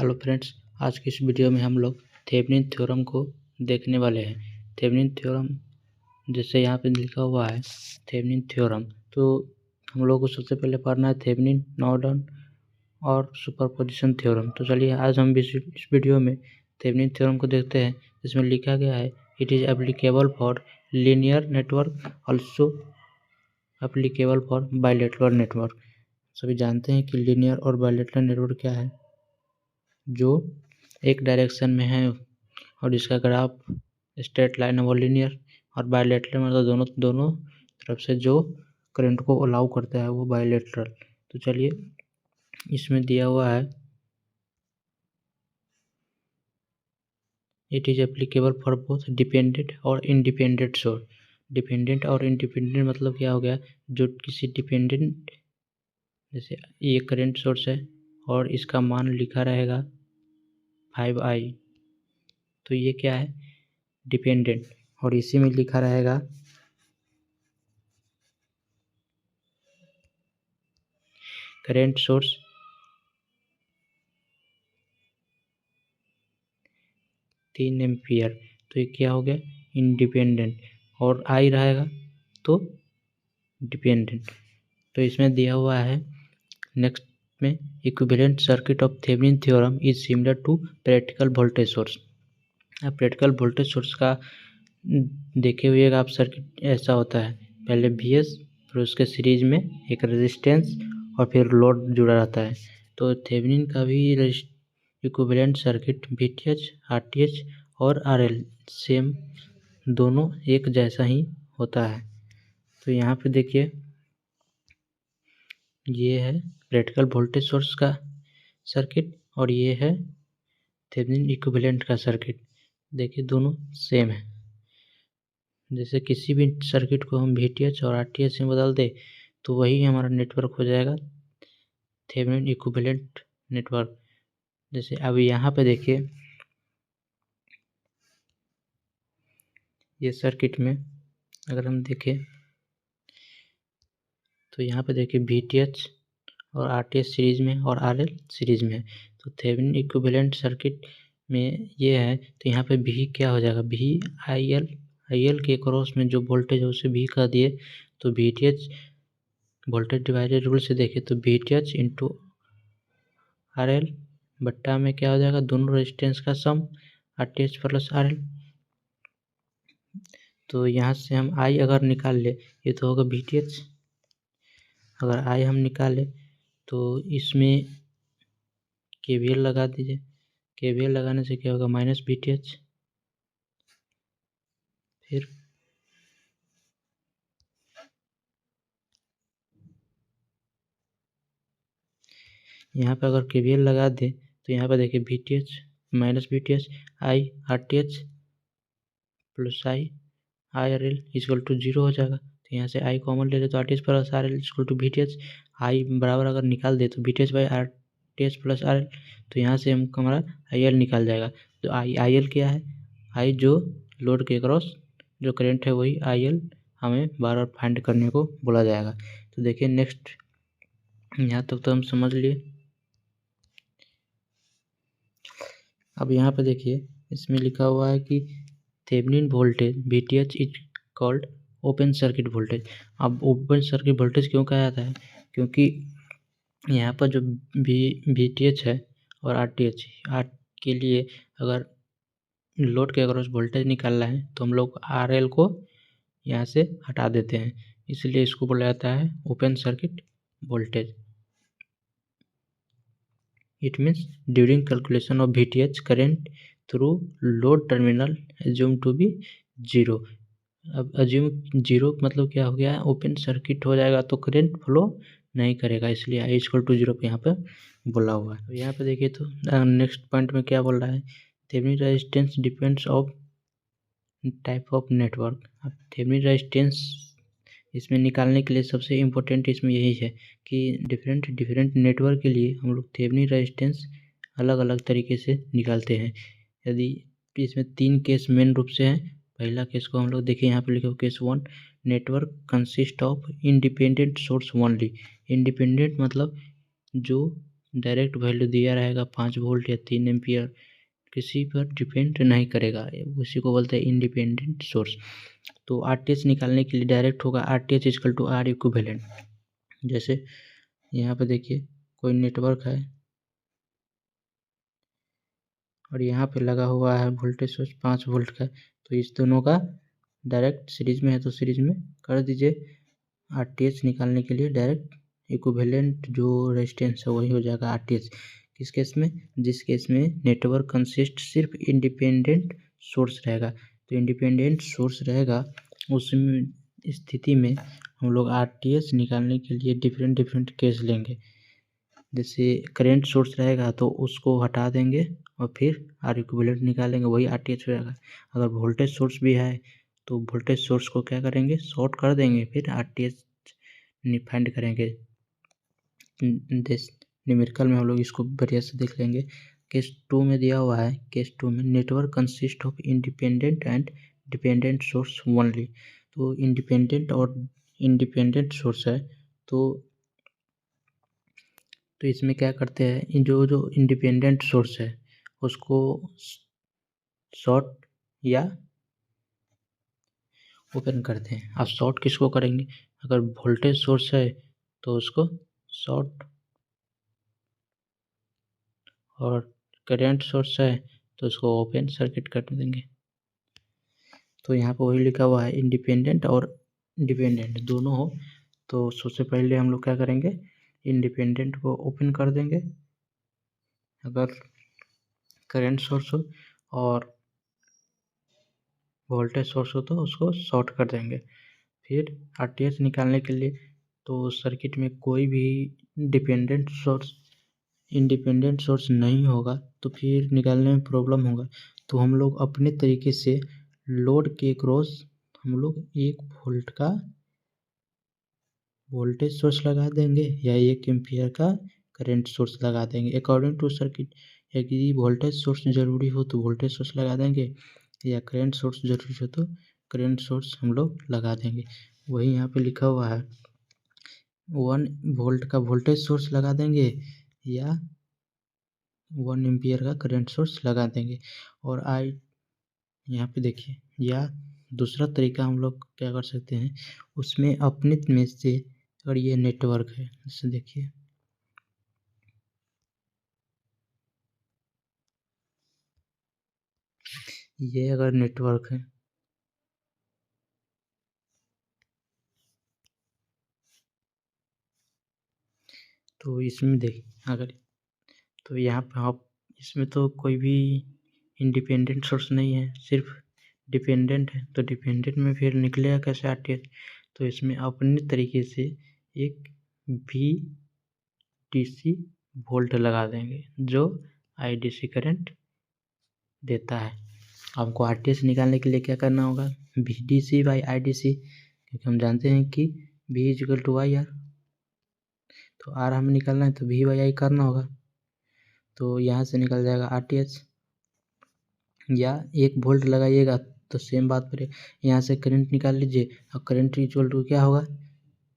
Hello friends, आज की इस वीडियो में हम लोग थेवेनिन थ्योरम को देखने वाले हैं। थेवेनिन थ्योरम जैसे यहाँ पे लिखा हुआ है थेवेनिन थ्योरम, तो हम लोग को सबसे पहले पढ़ना है थेवेनिन, नॉर्टन और सुपरपोजिशन थ्योरम। तो चलिए आज हम इस वीडियो में थेवेनिन थ्योरम को देखते हैं, जिसमें लिखा गया है it is applicable for linear network, also applicable for bilateral network. सभी जानते हैं कि लीनियर और बाइलेटरल नेटवर्क क्या है, जो एक डायरेक्शन में है और इसका ग्राफ स्ट्रेट लाइन है वो लीनियर, और बाइलेटरल मतलब दोनों तरफ से जो करंट को अलाउ करता है वो बाइलेटरल। तो चलिए इसमें दिया हुआ है it is applicable for both dependent और इंडिपेंडेंट सोर्स। डिपेंडेंट और इंडिपेंडेंट मतलब क्या हो गया, जो किसी डिपेंडेंट, जैसे ये करंट सोर्स है और इसका मान लिखा रहेगा 5i, तो ये क्या है डिपेंडेंट, और इसी में लिखा रहेगा करंट सोर्स 3 एम्पियर, तो ये क्या हो गया इंडिपेंडेंट, और आई रहेगा तो डिपेंडेंट। तो इसमें दिया हुआ है नेक्स्ट में equivalent circuit of Thevenin theorem is similar to practical voltage source. अब प्रैक्टिकल वोल्टेज सोर्स का देखे हुए आप सर्किट ऐसा होता है, पहले VS, फिर उसके सीरीज में एक रेजिस्टेंस और फिर लोड जुड़ा रहता है। तो थेवेनिन का भी इक्विवेलेंट सर्किट VTH, RTH और RL सेम, दोनों एक जैसा ही होता है। तो यहाँ पे देखिए ये है प्रैक्टिकल वोल्टेज सोर्स का सर्किट और ये है थेवेनिन इक्विवेलेंट का सर्किट। देखिए दोनों सेम है। जैसे किसी भी सर्किट को हम VTH और RTH में बदल दे तो वही हमारा नेटवर्क हो जाएगा थेवेनिन इक्विवेलेंट नेटवर्क। जैसे अब यहाँ पे देखिए ये सर्किट में अगर हम देखें तो यहाँ पे देखिए VTH और RTH सीरीज में और RL सीरीज में है। तो थेवेनिन इक्विवेलेंट सर्किट में ये है, तो यहाँ पे V क्या हो जाएगा, IL के क्रॉस में जो वोल्टेज है उसे V कर दिए, तो VTH वोल्टेज डिवाइडेड रूल से देखें तो VTH इंटू RL बट्टा में क्या हो जाएगा, दोनों रेजिस्टेंस का सम RTH प्लस RL। तो यहाँ से हम I अगर निकाल ले, ये तो होगा VTH, अगर I हम निकाले तो इसमें KVL लगा दीजिए। KVL लगाने से क्या होगा माइनस VTH, फिर यहाँ पे अगर KVL लगा दे तो यहाँ पे देखिए VTH minus VTH I RTH plus I RL equal to 0 हो जाएगा। तो यहाँ से I कॉमन ले ले तो RTH plus RL equal to VTH, I बराबर अगर निकाल दे तो VTH by RTH plus RL, तो यहाँ से हम हमारा IL निकाल जाएगा। तो IL क्या है, I जो लोड के क्रॉस जो करंट है वही IL हमें बार बार फाइंड करने को बोला जाएगा। तो देखिए नेक्स्ट यहाँ तक तो हम समझ लिए। अब यहाँ पे देखिए इसमें लिखा हुआ है कि Thevenin voltage VTH is called open circuit voltage. अब ओपन सर्किट वोल्टेज क्यों कहा जाता है, क्योंकि यहाँ पर जो VTH है और RTH के लिए अगर लोड के अक्रॉस वोल्टेज निकालना है तो हम लोग RL को यहाँ से हटा देते हैं, इसलिए इसको बोला जाता है open circuit voltage. It means during calculation of VTH current through load terminal assume to be 0। अब assume 0 मतलब क्या हो गया, ओपन सर्किट हो जाएगा तो करंट फ्लो नहीं करेगा, इसलिए I इक्वल टू 0 पे यहाँ पे बोला हुआ है। तो यहाँ पे देखिए तो नेक्स्ट पॉइंट में क्या बोल रहा है, Thevenin resistance depends of type of network. अब थेवेनिन रेजिस्टेंस इसमें निकालने के लिए सबसे इम्पोर्टेंट इसमें यही है कि डिफरेंट नेटवर्क के लिए हम लोग थेवेनिन रेजिस्टेंस अलग अलग तरीके से निकालते हैं। यदि इसमें 3 केस मेन रूप से हैं। पहला केस को हम लोग देखिए यहाँ पे लिखा हो case 1, network consist of independent source only. Independent मतलब जो डायरेक्ट वैल्यू दिया रहेगा 5 वोल्ट या 3 एम्पियर, किसी पर डिपेंड नहीं करेगा, उसी को बोलते हैं इंडिपेंडेंट सोर्स। तो आरटीएच निकालने के लिए डायरेक्ट होगा RTH equal to R equivalent. जैसे यहाँ पे देखिए कोई नेटवर्क है और यहाँ पे लगा हुआ है वोल्टेज सोर्स 5 वोल्ट का, तो इस दोनों का डायरेक्ट सीरीज में है तो सीरीज में कर दीजिए। आरटीएच निकालने के लिए डायरेक्ट इक्विवेलेंट जो रेजिस्टेंस है वही हो जाएगा आरटीएच। किस केस में? जिस केस में नेटवर्क कंसिस्ट सिर्फ इंडिपेंडेंट सोर्स रहेगा। तो इंडिपेंडेंट सोर्स रहेगा उस स्थिति में हम लोग आरटीएच निकालने के लिए डिफरेंट केस लेंगे। जैसे करेंट सोर्स रहेगा तो उसको हटा देंगे और फिर आर इक्विवेलेंट निकालेंगे, वही आरटीएच हो जाएगा। अगर वोल्टेज सोर्स भी है तो वोल्टेज सोर्स को क्या करेंगे, शॉर्ट कर देंगे, फिर आरटीएच फाइंड करेंगे। न्यूमेरिकल में हम लोग इसको बढ़िया से देख लेंगे। केस 2 में दिया हुआ है, केस 2 में network consist of independent and dependent source only. तो इंडिपेंडेंट और इंडिपेंडेंट सोर्स है तो इसमें क्या करते हैं, जो इंडिपेंडेंट सोर्स है उसको शॉर्ट या ओपन करते हैं। अब शॉर्ट किसको करेंगे, अगर वोल्टेज सोर्स है तो उसको शॉर्ट, और करंट सोर्स है तो उसको ओपन सर्किट कर देंगे। तो यहाँ पर वही लिखा हुआ है इंडिपेंडेंट और डिपेंडेंट दोनों हो, तो सबसे पहले हम लोग क्या करेंगे, इंडिपेंडेंट को ओपन कर देंगे अगर करंट सोर्स हो, और वोल्टेज सोर्स हो तो उसको शॉर्ट कर देंगे। फिर आरटीएच निकालने के लिए तो सर्किट में कोई भी इंडिपेंडेंट सोर्स नहीं होगा तो फिर निकालने में प्रॉब्लम होगा। तो हम लोग अपने तरीके से लोड के क्रॉस हम लोग 1 वोल्ट का वोल्टेज सोर्स लगा देंगे या 1 एम्पियर का करंट सोर्स लगा देंगे अकॉर्डिंग टू सर्किट। यदि वोल्टेज सोर्स ज़रूरी हो तो वोल्टेज सोर्स लगा देंगे, या करंट सोर्स ज़रूरी हो तो करंट सोर्स हम लोग लगा देंगे। वही यहाँ पे लिखा हुआ है 1 वोल्ट का वोल्टेज सोर्स लगा देंगे या 1 एम्पियर का करंट सोर्स लगा देंगे। और यहाँ पे देखिए, या दूसरा तरीका हम लोग क्या कर सकते हैं, उसमें अपने में से अगर ये नेटवर्क है, जैसे देखिए ये अगर नेटवर्क है तो इसमें देखिए अगर, तो यहाँ पे आप इसमें तो कोई भी इंडिपेंडेंट सोर्स नहीं है, सिर्फ डिपेंडेंट है, तो डिपेंडेंट में फिर निकलेगा कैसे आरटीएच। तो इसमें अपने तरीके से एक VDC वोल्ट लगा देंगे जो आईडीसी करंट देता है। आपको आरटीएच निकालने के लिए क्या करना होगा, VDC बाई IDC, क्योंकि हम जानते हैं कि V equal to Y R, तो आर हमें निकालना है तो V बाई आई करना होगा। तो यहाँ से निकल जाएगा आरटीएच, या 1 वोल्ट लगाइएगा तो सेम बात पर यहाँ से करंट निकाल लीजिए, और करंट इक्वल टू क्या होगा,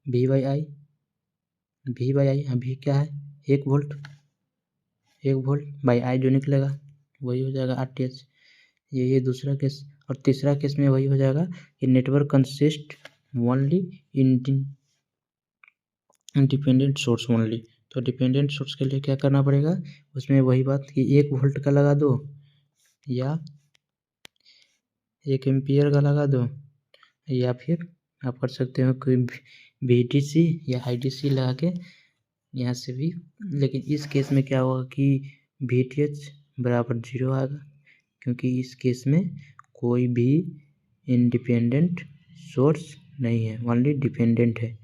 V बाई आई। अभी क्या है 1 वोल्ट, 1 वोल्ट बाई आई जो निकलेगा वही हो जाएगा आरटीएच। ये दूसरा केस। और तीसरा केस में वही हो जाएगा कि network consist only independent source only. तो डिपेंडेंट सोर्स के लिए क्या करना पड़ेगा, उसमें वही बात कि 1 वोल्ट का लगा दो या 1 एम्पियर का लगा दो, या फिर आप कर सकते हो कोई VDC या IDC लगा के यहाँ से भी। लेकिन इस केस में क्या होगा कि VTH बराबर 0 आएगा, क्योंकि इस केस में कोई भी इंडिपेंडेंट सोर्स नहीं है, ओनली डिपेंडेंट है।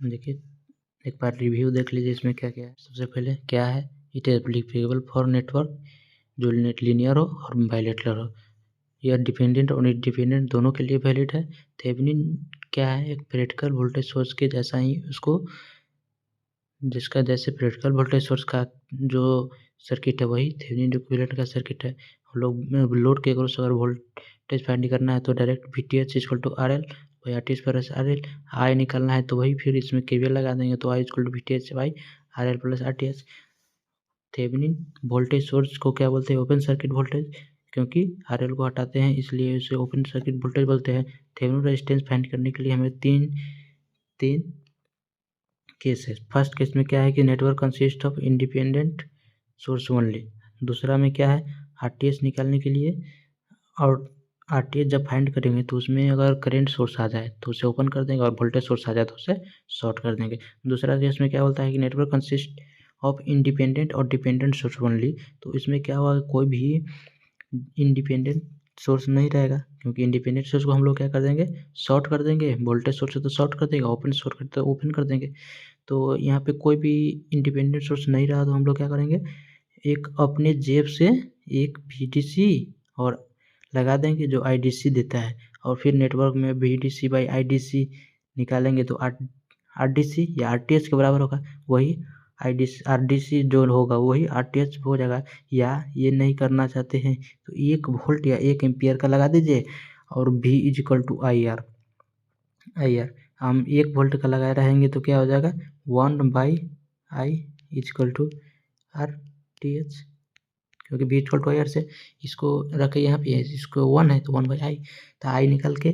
देखिए एक बार रिव्यू देख लीजिए इसमें क्या क्या है। सबसे पहले क्या है, it is applicable for network जो नेट लीनियर हो और बाइलेटरल हो। यह डिपेंडेंट और इंडिपेंडेंट दोनों के लिए वैलिड है। थेवेनिन क्या है, एक प्रैक्टिकल वोल्टेज सोर्स के जैसा ही उसको, जिसका जैसे प्रैक्टिकल वोल्टेज सोर्स का जो सर्किट है वही थेवेनिन इक्विवेलेंट का सर्किट है। हम लोग लोड के अक्रॉस अगर वोल्टेज फाइंड करना है तो direct VTH equal to RL वही R T H plus R L. I निकालना है तो वही फिर इसमें KVL लगा देंगे, तो I equal to VTH by R L plus R T H. Thevenin voltage source को क्या बोलते हैं? ओपन सर्किट वोल्टेज, क्योंकि आर एल को हटाते हैं इसलिए इसे ओपन सर्किट वोल्टेज बोलते हैं। थेवेनिन रेजिस्टेंस फाइंड करने के लिए हमें तीन केस है। फर्स्ट केस में क्या है कि network consist of independent source only. दूसरा में क्या है, आरटीएस निकालने के लिए, और आरटीएस जब फाइंड करेंगे तो उसमें अगर करंट सोर्स आ जाए तो उसे ओपन कर देंगे, और वोल्टेज सोर्स आ जाए तो उसे शॉर्ट कर देंगे। दूसरा केस में क्या बोलता है कि नेटवर्क कंसिस्ट ऑफ इंडिपेंडेंट और डिपेंडेंट सोर्स ओनली। तो इसमें क्या हुआ, कोई भी इंडिपेंडेंट सोर्स नहीं रहेगा, क्योंकि इंडिपेंडेंट सोर्स को हम लोग क्या कर देंगे, शॉर्ट कर देंगे। वोल्टेज सोर्स है तो शॉर्ट कर देंगे, ओपन सोर्स है तो ओपन कर देंगे। तो यहाँ पे कोई भी इंडिपेंडेंट सोर्स नहीं रहा तो हम लोग क्या करेंगे, एक अपने जेब से एक VDC और लगा देंगे जो IDC देता है, और फिर नेटवर्क में VDC बाई IDC निकालेंगे तो RDC या RTH के बराबर होगा। वही RDC जो होगा वही RTH हो जाएगा। या ये नहीं करना चाहते हैं तो 1 वोल्ट या 1 एम्पियर का लगा दीजिए, और V इक्वल टू IR। हम 1 वोल्ट का लगाए रहेंगे तो क्या हो जाएगा, 1/I इक्वल टू RTH, क्योंकि V इक्वल टू IR से इसको रखे यहाँ पे, इसको 1 है तो 1/I, तो I निकल के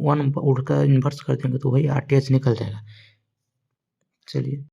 1 उड़कर इन्वर्स कर देंगे तो वही RTH निकल जाएगा। चलिए।